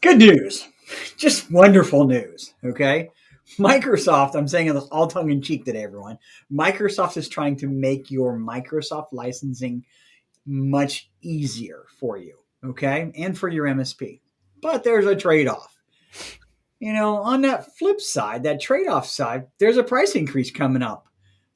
Good news. Just wonderful news. Okay. Microsoft, I'm saying this all tongue in cheek today, everyone. Microsoft is trying to make your Microsoft licensing much easier for you. Okay. And for your MSP. But there's a trade off. On that flip side, that trade off side, there's a price increase coming up.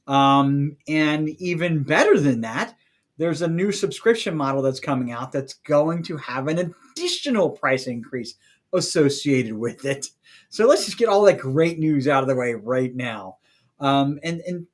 And even better than that, there's a new subscription model that's coming out that's going to have an additional price increase associated with it. So let's just get all that great news out of the way right now. And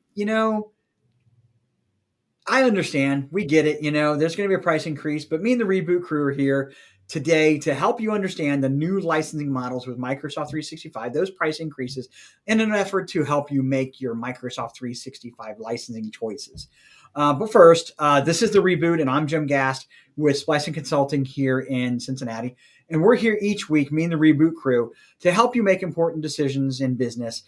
I understand. We get it. There's going to be a price increase, but me and the Reboot Crew are here today to help you understand the new licensing models with Microsoft 365, those price increases, in an effort to help you make your Microsoft 365 licensing choices. But first, this is the Reboot, and I'm Jim Gast with Splicing Consulting here in Cincinnati. And we're here each week, me and the Reboot Crew, to help you make important decisions in business,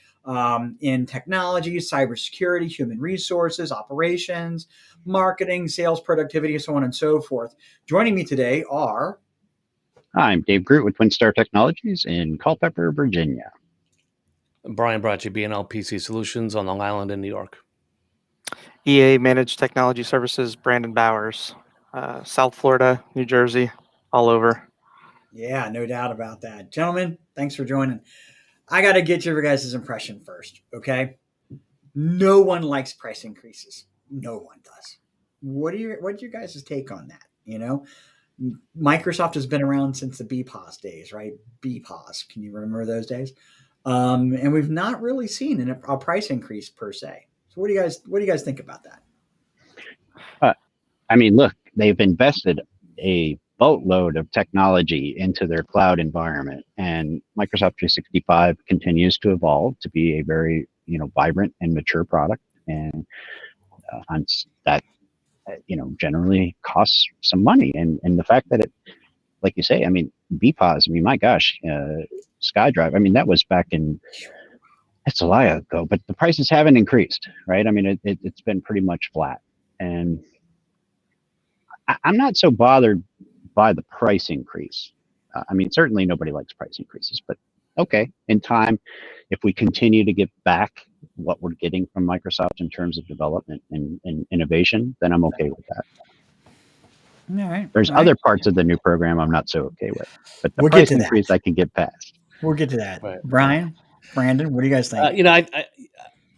in technology, cybersecurity, human resources, operations, marketing, sales, productivity, so on and so forth. Joining me today are... I'm Dave Groot with Twin Star Technologies in Culpeper, Virginia. Brian Bracci, B&L PC Solutions on Long Island in New York. EA Managed Technology Services, Brandon Bowers, South Florida, New Jersey, all over. Yeah, no doubt about that. Gentlemen, thanks for joining. I got to get your guys' impression first, okay? No one likes price increases. No one does. What's your guys' take on that? Microsoft has been around since the BPOS days, right? BPOS. Can you remember those days? And we've not really seen a price increase per se. So what do you guys think about that? Look, they've invested a boatload of technology into their cloud environment, and Microsoft 365 continues to evolve to be a very, vibrant and mature product. And on that, generally costs some money. And the fact that it, like you say, BPOS, my gosh, SkyDrive, that was back in, it's a while ago, but the prices haven't increased, right? It's been pretty much flat. And I'm not so bothered by the price increase. Certainly nobody likes price increases, but okay, in time, if we continue to get back what we're getting from Microsoft in terms of development and innovation, then I'm okay with that. All right. There's other parts of the new program I'm not so okay with, but the We'll price increase I can get past. We'll get to that. Right. Brandon, what do you guys think?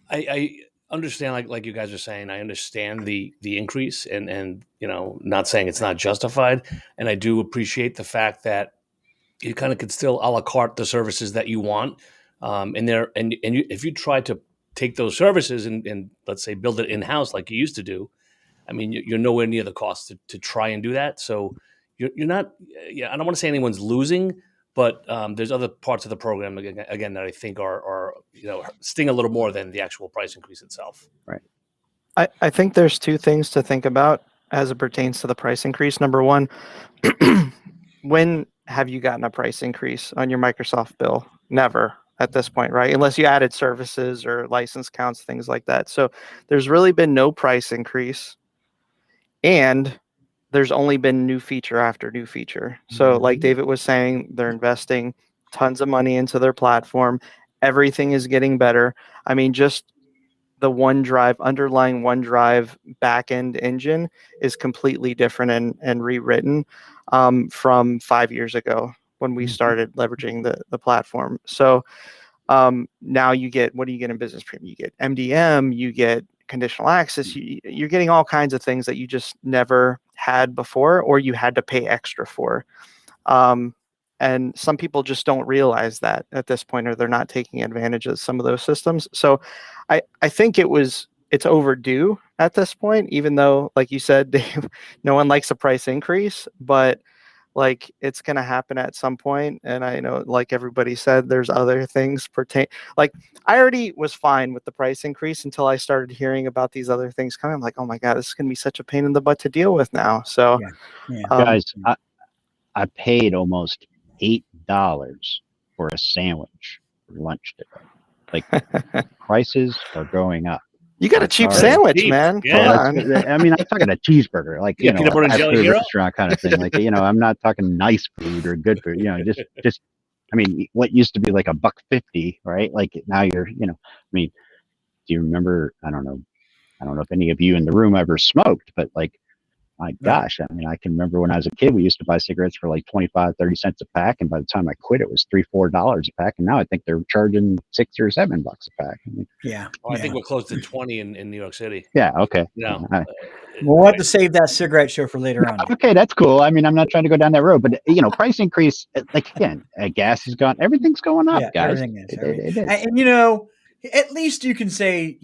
I understand, like you guys are saying, I understand the increase and not saying it's not justified. And I do appreciate the fact that you kind of could still a la carte the services that you want. If you try to take those services and let's say build it in-house like you used to do, you're nowhere near the cost to try and do that. So you're not, I don't want to say anyone's losing, but there's other parts of the program again that I think are sting a little more than the actual price increase itself. Right. I think there's two things to think about as it pertains to the price increase. Number one, when have you gotten a price increase on your Microsoft bill? Never at this point, right? Unless you added services or license counts, things like that. So there's really been no price increase, and there's only been new feature after new feature. So like David was saying, they're investing tons of money into their platform. Everything is getting better. Just the underlying OneDrive backend engine is completely different and rewritten from 5 years ago when we started leveraging the platform. So now you get, what do you get in Business Premium? You get MDM, you get conditional access, you're getting all kinds of things that you just never had before, or you had to pay extra for. And some people just don't realize that at this point, or they're not taking advantage of some of those systems. So I think it's overdue at this point, even though, like you said, Dave, no one likes a price increase, but like it's going to happen at some point. And I know, like everybody said, there's other things like I already was fine with the price increase until I started hearing about these other things coming. I'm like, oh my God, this is going to be such a pain in the butt to deal with now. So guys, I paid almost $8 for a sandwich for lunch today. Like prices are going up. You got a I'm cheap sorry. sandwich, Cheap, man. yeah. Come on. I mean, I'm talking a cheeseburger, like Yeah, peanut butter and a fast jelly food hero? restaurant kind of thing. Like I'm not talking nice food or good food. Just. I mean, what used to be like $1.50, right? Like now you're, I mean, do you remember? I don't know. I don't know if any of you in the room ever smoked, but like, my gosh, I mean, I can remember when I was a kid, we used to buy cigarettes for like 25, 30 cents a pack. And by the time I quit, it was $3, $4 a pack. And now I think they're charging $6 or $7 a pack. I mean, Yeah. I think we're close to 20 in New York City. yeah. Okay. No. We'll have to save that cigarette show for later on. Okay. That's cool. I mean, I'm not trying to go down that road, but price increase, like again, gas has gone, everything's going up, guys. Everything is. It is. And at least you can say,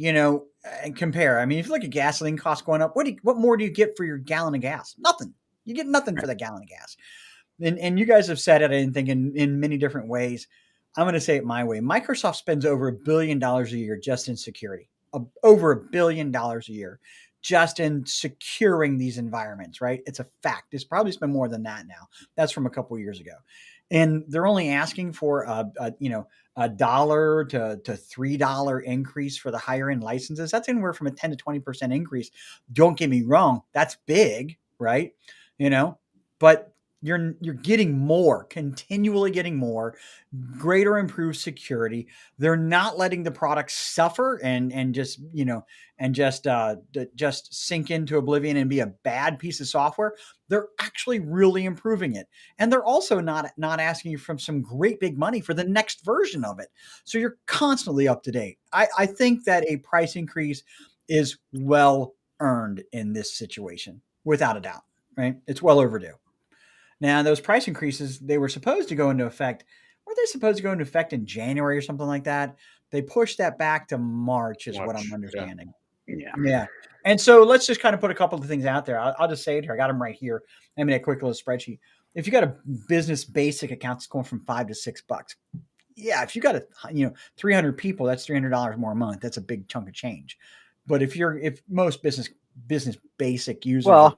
and compare. I mean, if you look at gasoline costs going up, what more do you get for your gallon of gas? Nothing. You get nothing for the gallon of gas. And you guys have said it, I think, in many different ways. I'm going to say it my way. Microsoft spends over $1 billion a year just in security. Over $1 billion a year just in securing these environments, right? It's a fact. It's probably spent more than that now. That's from a couple of years ago. And they're only asking for $1 to $3 increase for the higher end licenses. That's anywhere from a 10 to 20% increase. Don't get me wrong. That's big, right? But you're getting more, continually getting more, greater improved security. They're not letting the product suffer and just sink into oblivion and be a bad piece of software. They're actually really improving it, and they're also not asking you for some great big money for the next version of it. So you're constantly up to date. I think that a price increase is well earned in this situation, without a doubt. Right? It's well overdue. Now, those price increases, they were supposed to go into effect. Were they supposed to go into effect in January or something like that? They pushed that back to March, is what I'm understanding. Yeah. And so let's just kind of put a couple of things out there. I'll just say it here. I got them right here. I mean, a quick little spreadsheet. If you got a business basic account, it's going from $5 to $6. Yeah. If you got 300 people, that's $300 more a month. That's a big chunk of change. But if most business basic users, hold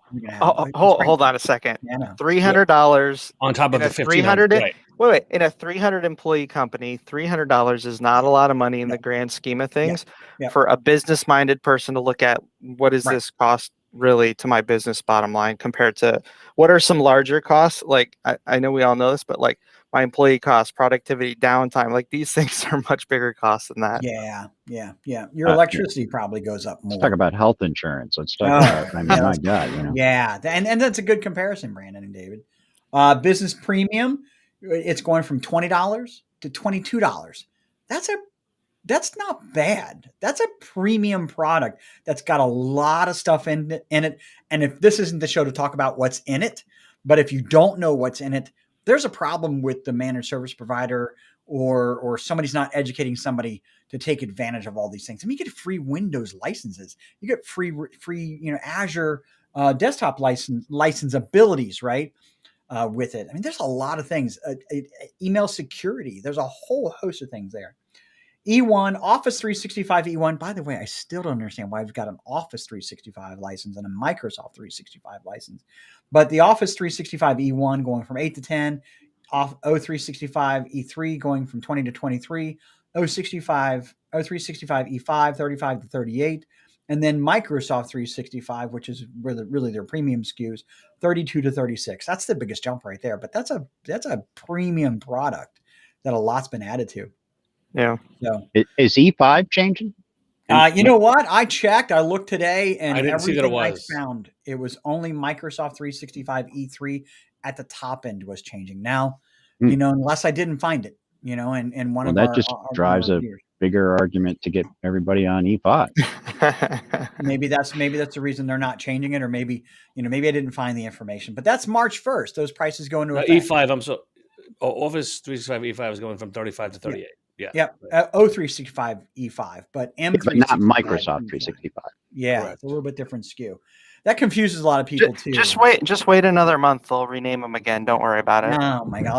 on a second. $300 on top of the 300. Wait, in a 300 employee company, $300 is not a lot of money in the grand scheme of things. For a business minded person to look at what is this cost really to my business bottom line compared to what are some larger costs? Like I know we all know this, but like my employee costs, productivity, downtime, like these things are much bigger costs than that. Yeah. Your electricity probably goes up more. Let's talk about health insurance. Let's talk about, I mean, my God, Yeah, and that's a good comparison, Brandon and David. Business premium, it's going from $20 to $22. That's not bad. That's a premium product that's got a lot of stuff in it. And if this isn't the show to talk about what's in it, but if you don't know what's in it, there's a problem with the managed service provider or somebody's not educating somebody to take advantage of all these things. I mean, you get free Windows licenses. You get free Azure desktop license abilities, right? With it. I mean, there's a lot of things. Email security. There's a whole host of things there. E1, Office 365 E1. By the way, I still don't understand why we've got an Office 365 license and a Microsoft 365 license. But the Office 365 E1 going from 8 to 10, O365 E3 going from 20 to 23, O365 E5, 35 to 38, and then Microsoft 365, which is really their premium SKUs, 32 to 36. That's the biggest jump right there. But that's a premium product that a lot's been added to. Yeah. So is E5 changing? You know what? I checked. I looked today, and I didn't see that it was. I found it was only Microsoft 365 E3 at the top end was changing. Now, unless I didn't find it, and one of that our, just our drives a bigger argument to get everybody on E5. maybe that's the reason they're not changing it, or maybe I didn't find the information. But that's March 1st. Those prices go into effect. E5. Office 365 E5 is going from 35 to 38. Yeah. O365 E5, but M365, but not Microsoft 365. Yeah, correct. It's a little bit different SKU. That confuses a lot of people too. Just wait another month. They'll rename them again. Don't worry about it. Oh my God,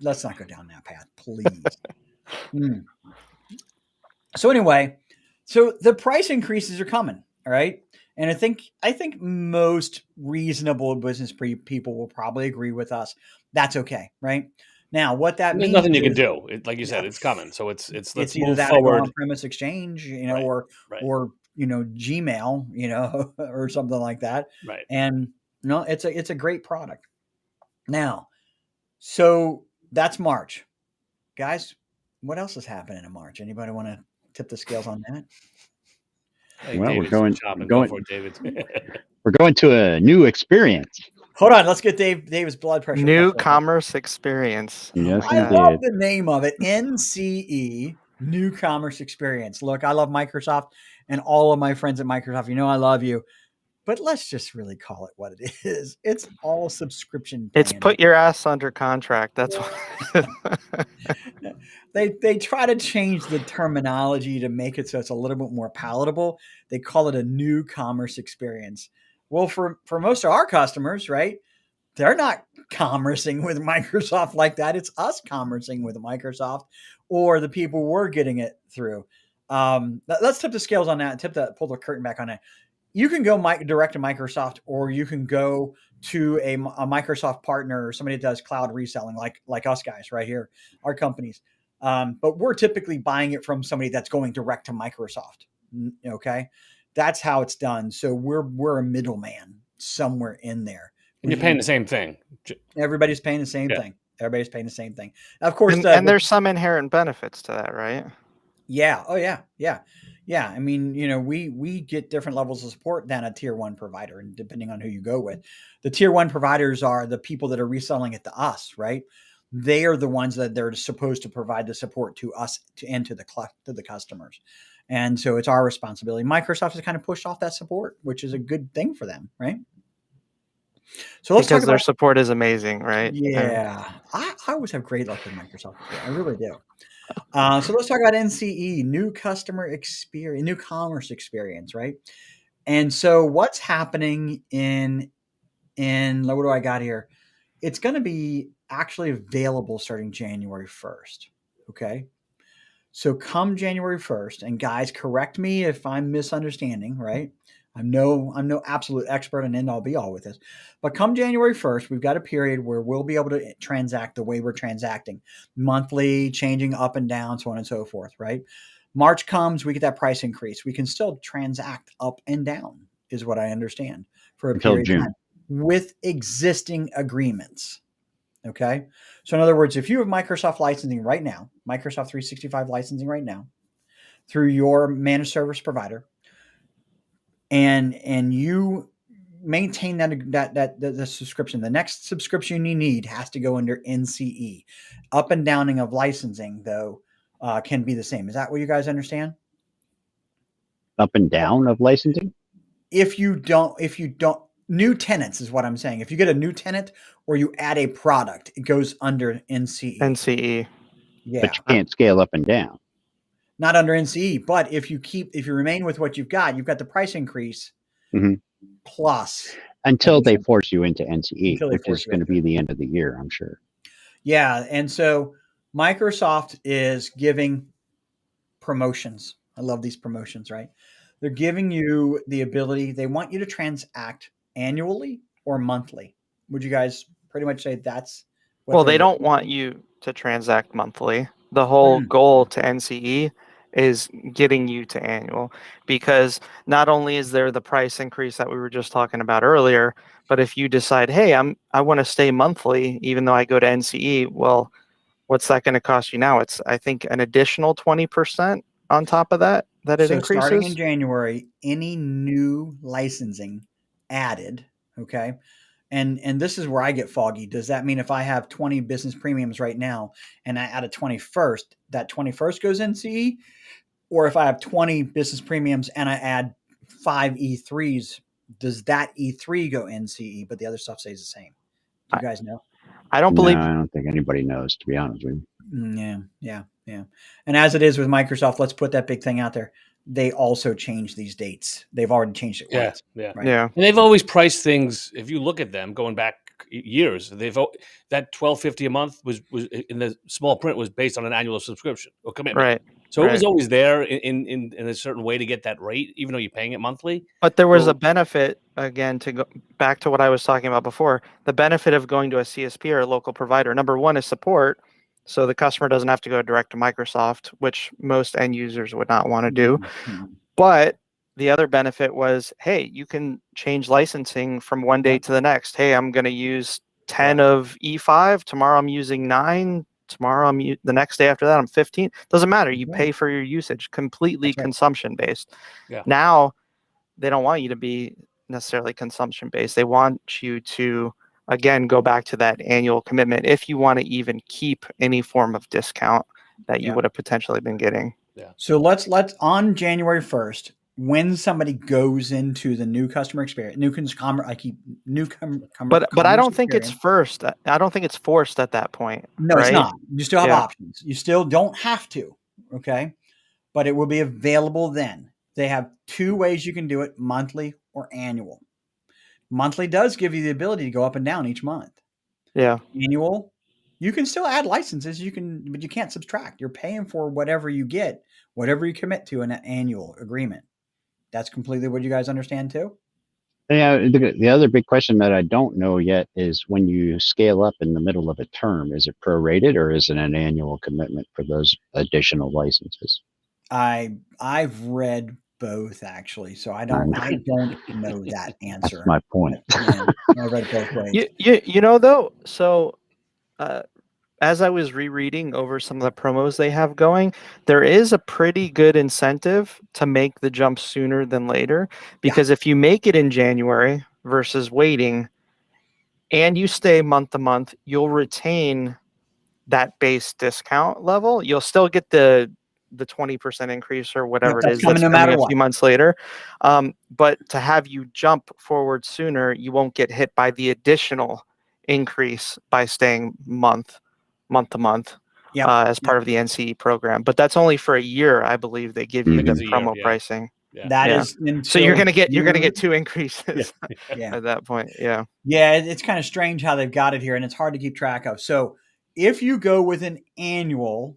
let's not go down that path, please. So anyway, the price increases are coming. All right, and I think most reasonable business people will probably agree with us. That's okay, right? Now, what that means? There's nothing you can do. Like you said, it's coming. So it's let's either move that forward. or on-premise exchange, or Gmail, or something like that. Right. And it's a great product. Now, so that's March, guys. What else is happening in March? Anybody want to tip the scales on that? I think Well, David's we're chopping. going Go for it, David. we're going to a new experience. Hold on, let's get Dave's blood pressure. New cuff. commerce experience. Yes, I indeed. love the name of it, NCE, New Commerce Experience. Look, I love Microsoft and all of my friends at Microsoft. I love you, but let's just really call it what it is. It's all subscription. It's plan. put your ass under contract. That's what. They try to change the terminology to make it so it's a little bit more palatable. They call it a new commerce experience. Well, for most of our customers, right? They're not commercing with Microsoft like that. It's us commercing with Microsoft, or the people we're getting it through. Let's tip the scales on that. Pull the curtain back on that. You can go direct to Microsoft, or you can go to a Microsoft partner or somebody that does cloud reselling, like us guys right here, our companies. But we're typically buying it from somebody that's going direct to Microsoft. Okay, that's how it's done. So we're a middleman somewhere in there. And you're paying the same thing. Everybody's paying the same thing. Everybody's paying the same thing. Of course, and there's some inherent benefits to that, right? Yeah. Oh, yeah. Yeah. Yeah. I mean, we get different levels of support than a tier one provider, and depending on who you go with. The tier one providers are the people that are reselling it to us, right? They are the ones that they're supposed to provide the support to us and to the customers. And so it's our responsibility. Microsoft has kind of pushed off that support, which is a good thing for them, right? So let's because talk their about support is amazing, right? Yeah, I always have great luck with Microsoft. I really do. So let's talk about NCE, new customer experience, new commerce experience, right? And so what's happening in what do I got here? It's going to be actually available starting January 1st. Okay. So come January 1st, and guys, correct me if I'm misunderstanding, right? I'm no absolute expert and end all be all with this. But come January 1st, we've got a period where we'll be able to transact the way we're transacting, monthly, changing up and down, so on and so forth, right? March comes, we get that price increase. We can still transact up and down, is what I understand, for a Until period June. of time with existing agreements. Okay. So in other words, if you have Microsoft licensing right now, Microsoft 365 licensing right now through your managed service provider, and you maintain the subscription, the next subscription you need has to go under NCE. Up and downing of licensing, though, can be the same. Is that what you guys understand? Up and down of licensing? If you don't, new tenants is what I'm saying. If you get a new tenant or you add a product, it goes under NCE. NCE. Yeah. But you can't scale up and down. Not under NCE, but if you remain with what you've got the price increase plus. Until they force you into NCE, which is going to be into the end of the year, I'm sure. Yeah. And so Microsoft is giving promotions. I love these promotions, right? They're giving you the ability, they want you to transact annually or monthly. Would you guys pretty much say that's what Well, they don't want you to transact monthly. The whole goal to NCE is getting you to annual, because not only is there the price increase that we were just talking about earlier, but if you decide, hey, I want to stay monthly, even though I go to NCE, well, what's that going to cost you now? It's, I think, an additional 20% on top of that it increases. Starting in January, any new licensing added, okay? And this is where I get foggy. Does that mean if I have 20 business premiums right now and I add a 21st, that 21st goes NCE? Or if I have 20 business premiums and I add 5 E3s, does that E3 go NCE, but the other stuff stays the same? Do you guys know? I don't believe. No, I don't think anybody knows, to be honest with you. Yeah. And as it is with Microsoft, let's put that big thing out there. They also change these dates. They've already changed it once. Yeah. Right? Yeah. And they've always priced things. If you look at them going back years, that $12.50 a month was in the small print was based on an annual subscription or commitment. Right. So it was always there in a certain way to get that rate, even though you're paying it monthly. But there was a benefit, again, to go back to what I was talking about before. The benefit of going to a CSP or a local provider, number one, is support. So the customer doesn't have to go direct to Microsoft, which most end users would not want to do. Mm-hmm. But the other benefit was, hey, you can change licensing from one day to the next. Hey, I'm going to use 10 of E5. Tomorrow I'm using 9. Tomorrow the next day after that I'm 15. Doesn't matter. You pay for your usage, completely consumption based. Yeah. Now they don't want you to be necessarily consumption based. They want you to, again, go back to that annual commitment if you want to even keep any form of discount that you would have potentially been getting. Yeah. So let's on January 1st, when somebody goes into the new customer experience, But I don't think it's first. I don't think it's forced at that point. No, right? It's not. You still have options. You still don't have to. Okay. But it will be available then. They have 2 ways you can do it, monthly or annual. Monthly does give you the ability to go up and down each month. Yeah. Annual, you can still add licenses, but you can't subtract. You're paying for whatever you get, whatever you commit to in an annual agreement. That's completely what you guys understand too? Yeah, the other big question that I don't know yet is when you scale up in the middle of a term, is it prorated or is it an annual commitment for those additional licenses? I've read both actually, so I don't know that answer. That's my point. Yeah, I read both ways. You know though, so as I was rereading over some of the promos they have going, there is a pretty good incentive to make the jump sooner than later, because if you make it in January versus waiting and you stay month to month, you'll retain that base discount level. You'll still get the 20% increase or whatever it is that's coming a few months later. But to have you jump forward sooner, you won't get hit by the additional increase by staying month to month as part of the NCE program. But that's only for a year, I believe they give you the promo pricing. That is so you're gonna get 2 increases at that point. Yeah. Yeah, it's kind of strange how they've got it here, and it's hard to keep track of. So if you go with an annual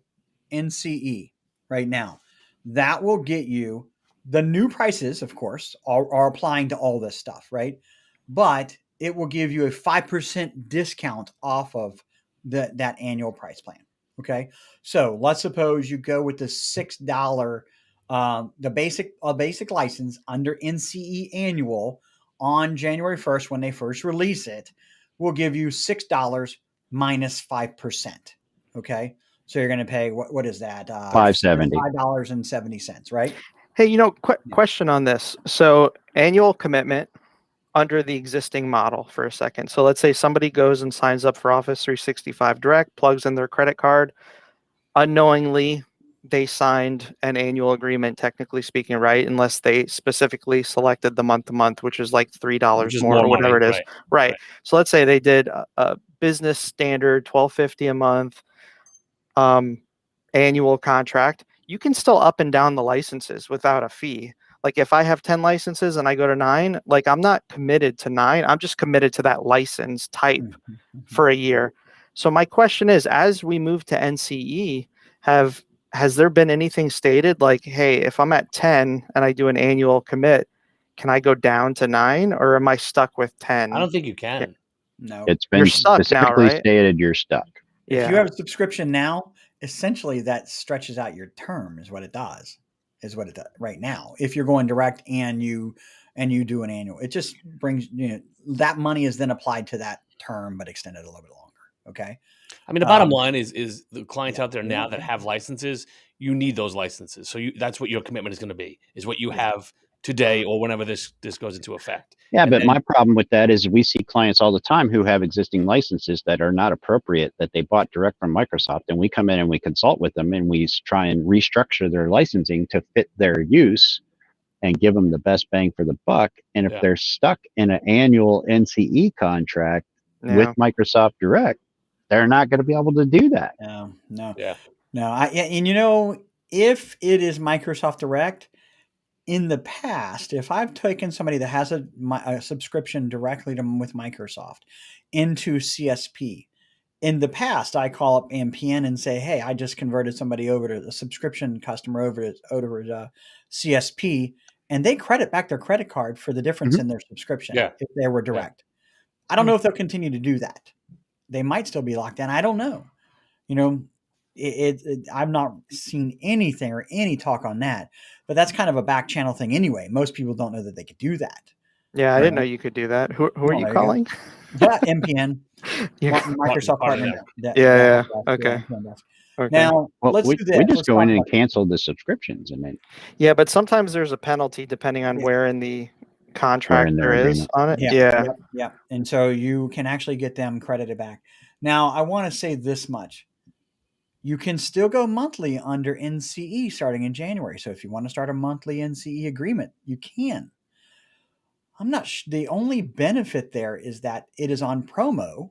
NCE right now, that will get you the new prices, of course, are applying to all this stuff, right? But it will give you a 5% discount off of that annual price plan. Okay. So let's suppose you go with the $6, the basic license under NCE annual on January 1st, when they first release it, will give you $6 minus 5%. Okay. So you're going to pay, what is that? $5.70, right? Hey, question on this. So annual commitment under the existing model for a second. So let's say somebody goes and signs up for Office 365 Direct, plugs in their credit card. Unknowingly, they signed an annual agreement, technically speaking, right? Unless they specifically selected the month to month, which is like $3 more or whatever it is. Right. So let's say they did a business standard $12.50 a month annual contract. You can still up and down the licenses without a fee. Like if I have 10 licenses and I go to 9, like I'm not committed to 9. I'm just committed to that license type for a year. So my question is, as we move to NCE, has there been anything stated like, hey, if I'm at 10 and I do an annual commit, can I go down to 9 or am I stuck with 10? I don't think you can. No. It's been specifically stated you're stuck. If you have a subscription now, essentially that stretches out your term is what it does right now. If you're going direct and you do an annual, it just brings, that money is then applied to that term, but extended a little bit longer. Okay. I mean, the bottom line is the clients out there now that have licenses, you need those licenses. So that's what your commitment is going to be, is what you have today or whenever this goes into effect. Yeah, but my problem with that is we see clients all the time who have existing licenses that are not appropriate, that they bought direct from Microsoft, and we come in and we consult with them and we try and restructure their licensing to fit their use and give them the best bang for the buck. And if they're stuck in an annual NCE contract with Microsoft Direct, they're not going to be able to do that. No. If it is Microsoft Direct, in the past, if I've taken somebody that has a subscription directly with Microsoft into CSP, in the past, I call up AMPN and say, hey, I just converted somebody over to the subscription customer over to CSP, and they credit back their credit card for the difference in their subscription if they were direct. I don't know if they'll continue to do that. They might still be locked in. I don't know. I've not seen anything or any talk on that, but that's kind of a back channel thing anyway. Most people don't know that they could do that. Yeah, I Right. didn't know you could do that. Who are Oh, you there you go. calling? MPN, You- Microsoft Partner Partner. Yeah, Desk, okay. MPN Desk. Okay. Now Well, let's we, do this. we just Let's go talk in and about cancel the subscriptions, and then Yeah, but sometimes there's a penalty depending on Yeah. where in the we're contract in their there is agreement. on it. Yeah, Yeah. yep. And so you can actually get them credited back. Now, I want to say this much. You can still go monthly under NCE starting in January. So if you want to start a monthly NCE agreement, you can. I'm not the only benefit there is that it is on promo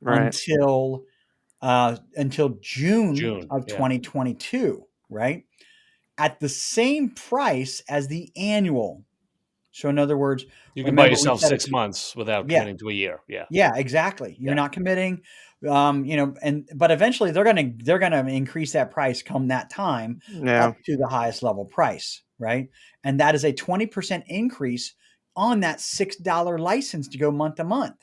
Right. until June June, of yeah. 2022, right? At the same price as the annual. So in other words, You can buy remember we yourself said 6 months without Yeah. committing to a year. Yeah. Yeah, exactly. You're Yeah. not committing, but eventually they're gonna increase that price come that time Yeah. up to the highest level price, right? And that is a 20% increase on that $6 license to go month to month.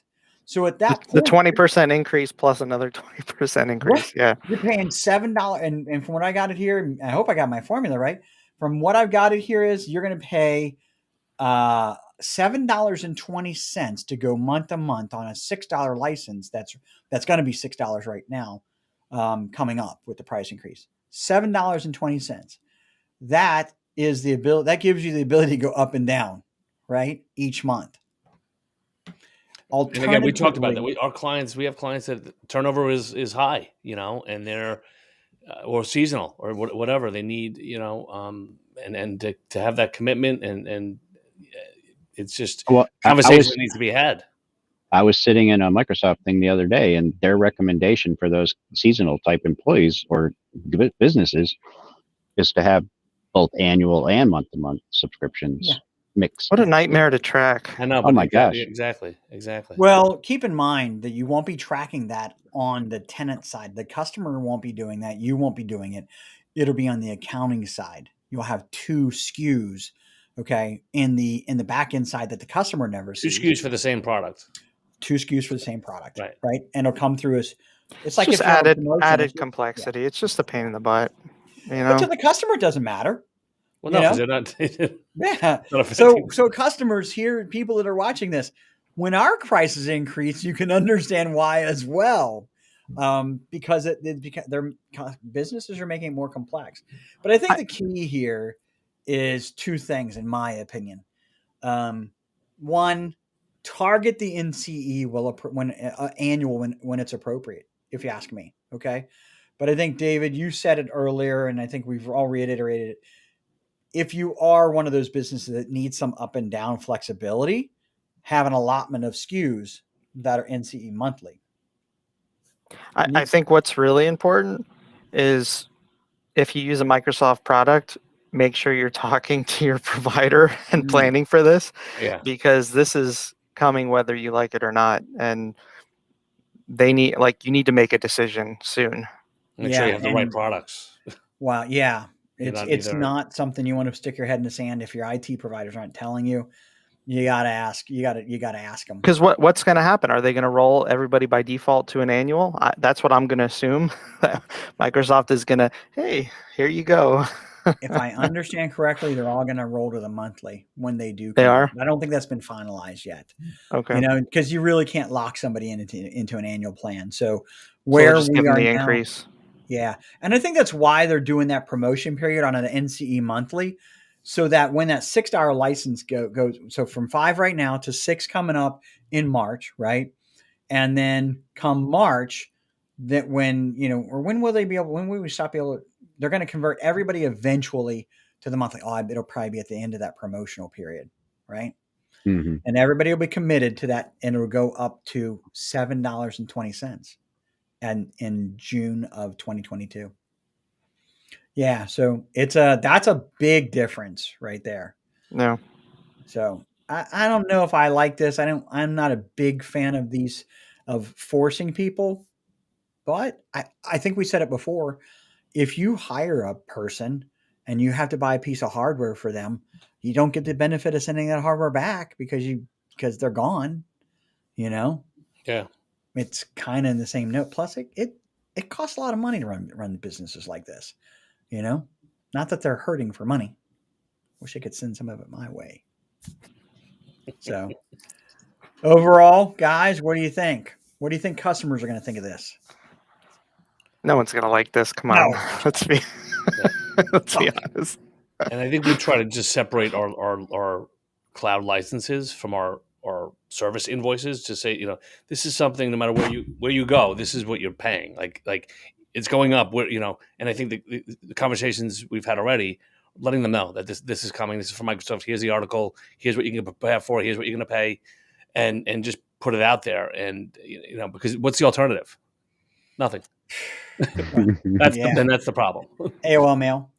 So at that The point, 20% increase plus another 20% increase. Yeah. you're paying $7, and from what I got it here, I hope I got my formula right. From what I've got it here is you're going to pay $7.20 to go month to month on a $6 license. That's going to be $6 right now, coming up with the price increase. $7.20. That is the ability. That gives you the ability to go up and down, right, each month. And again, we talked about that. Alternatively, We have clients that turnover is high, and they're or seasonal or whatever they need, and to have that commitment and it's just Well, conversation that needs to be had. I was sitting in a Microsoft thing the other day, and their recommendation for those seasonal type employees or businesses is to have both annual and month to month subscriptions mixed. What a nightmare to track. I know. Oh my gosh. Exactly. well, keep in mind that you won't be tracking that on the tenant side. The customer won't be doing that. You won't be doing it. It'll be on the accounting side. You'll have two SKUs, okay, in the back end side that the customer never Two sees. SKUs for the same product. Two SKUs for the same product, Right. And it'll come through as it's It's like just if you're on added promotion, added yeah. complexity. It's just a pain in the butt. But to the customer, it doesn't matter. Well, You no, because know? they're not. Yeah. not affecting. So customers here, people that are watching this, when our prices increase, you can understand why as well, because their businesses are making it more complex. But I think the key here is two things, in my opinion. One, target the NCE when annual when it's appropriate, if you ask me. Okay, but I think David, you said it earlier, and I think we've all reiterated it. If you are one of those businesses that needs some up and down flexibility, have an allotment of SKUs that are NCE monthly. I think what's really important is if you use a Microsoft product, make sure you're talking to your provider and planning for this, because this is coming whether you like it or not, and you need to make a decision soon. Make sure you have the right products. Wow, yeah. It's either- not something you want to stick your head in the sand if your IT providers aren't telling you. You gotta ask. You gotta ask them. Because what's going to happen? Are they going to roll everybody by default to an annual? That's what I'm going to assume. Microsoft is going to, hey, here you go. If I understand correctly, they're all going to roll to the monthly when they do. They are? I don't think that's been finalized yet. Okay. Because you really can't lock somebody into an annual plan. So where where just we give them are the now, increase. yeah, and I think that's why they're doing that promotion period on an NCE monthly, so that when that $6 license goes, so from 5 right now to 6 coming up in March, right, and then come March, that when when will they be able? When will we stop able? They're going to convert everybody eventually to the monthly. It'll probably be at the end of that promotional period, right? Mm-hmm. And everybody will be committed to that, and it'll go up to $7.20. And in June of 2022. Yeah, so that's a big difference right there. No. So I don't know if I like this. I'm not a big fan of forcing people, but I think we said it before. If you hire a person and you have to buy a piece of hardware for them, you don't get the benefit of sending that hardware back because they're gone. Yeah. It's kind of in the same note. Plus, it it costs a lot of money to run businesses like this. You know, not that they're hurting for money. Wish I could send some of it my way. So, overall, guys, what do you think? What do you think customers are going to think of this? No one's gonna like this. Come on, let's be honest. And I think we try to just separate our cloud licenses from our service invoices to say, this is something, no matter where you go, this is what you're paying. Like it's going up. And I think the conversations we've had already, letting them know that this is coming. This is from Microsoft. Here's the article. Here's what you can prepare for. Here's what you're going to pay, and just put it out there. And because what's the alternative? Nothing. That's the problem. AOL Mail.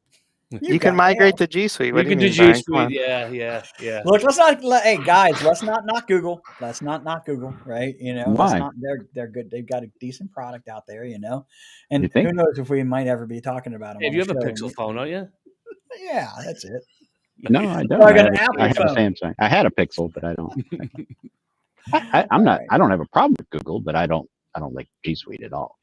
You can migrate to G Suite. You can do G Suite. Yeah. Look, hey guys, let's not knock Google. Let's not knock Google, right? Why? They're good. They've got a decent product out there, And who knows if we might ever be talking about them. Hey, you have a Pixel phone, don't you? Yeah, that's it. No, I don't. I got an Apple I have a phone. Samsung. I had a Pixel, but I don't. I'm not. I don't have a problem with Google, but I don't like G Suite at all.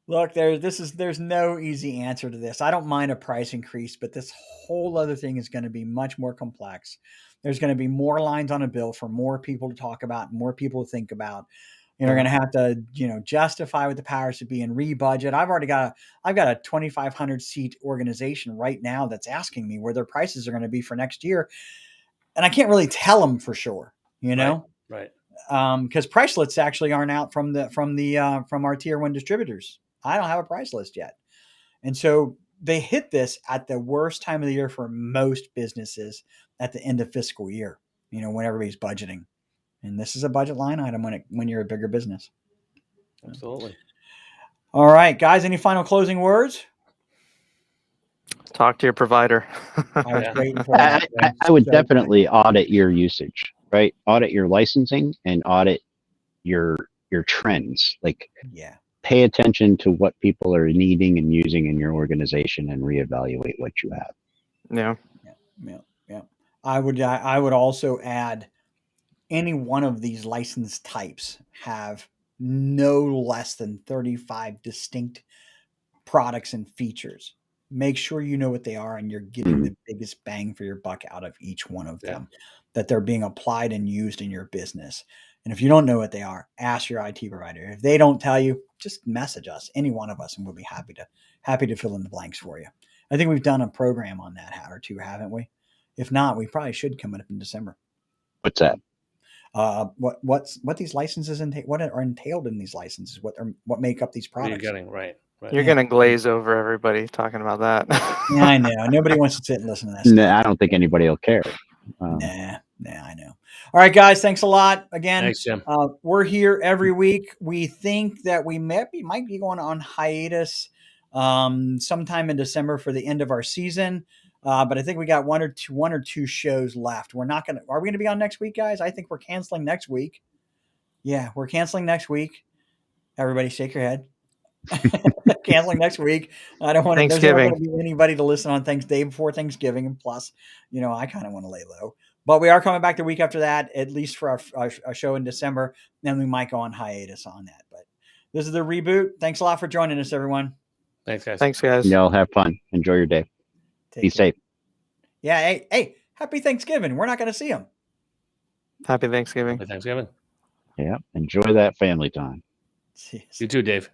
Look, there's no easy answer to this. I don't mind a price increase, but this whole other thing is going to be much more complex. There's going to be more lines on a bill for more people to talk about, more people to think about. You're going to have to, justify with the powers that be and rebudget. I've got a 2,500 seat organization right now that's asking me where their prices are going to be for next year, and I can't really tell them for sure. Right. Because price lists actually aren't out from our tier 1 distributors. I don't have a price list yet. And so they hit this at the worst time of the year for most businesses at the end of fiscal year, when everybody's budgeting. And this is a budget line item when you're a bigger business. Absolutely. All right, guys, any final closing words? Talk to your provider. I was waiting for that. I would definitely audit your usage, right? Audit your licensing and audit your trends. Pay attention to what people are needing and using in your organization and reevaluate what you have. Yeah. I would also add any one of these license types have no less than 35 distinct products and features. Make sure you know what they are and you're getting the biggest bang for your buck out of each one of them, that they're being applied and used in your business. And if you don't know what they are, ask your IT provider. If they don't tell you, just message us, any one of us, and we'll be happy to fill in the blanks for you. I think we've done a program on that or two, haven't we? If not, we probably should come up in December. What's that? What these licenses what are entailed in these licenses? What make up these products? What are you getting right? You're going to glaze over everybody talking about that. Yeah, I know. Nobody wants to sit and listen to that. Nah, I don't think anybody will care. Nah, I know. All right, guys, thanks a lot. Again, Thanks, Jim. We're here every week. We think that we might be going on hiatus sometime in December for the end of our season. But I think we got one or two shows left. Are we going to be on next week, guys? I think we're canceling next week. Yeah, we're canceling next week. Everybody shake your head. Canceling next week. I don't want to. There's not going to be anybody to listen on day before Thanksgiving, and plus, I kind of want to lay low. But we are coming back the week after that, at least for our show in December. Then we might go on hiatus on that. But this is the Reboot. Thanks a lot for joining us, everyone. Thanks, guys. Y'all have fun. Enjoy your day. Be safe. Yeah. Hey, happy Thanksgiving. We're not going to see them. Happy Thanksgiving. Yeah. Enjoy that family time. Jeez. You too, Dave.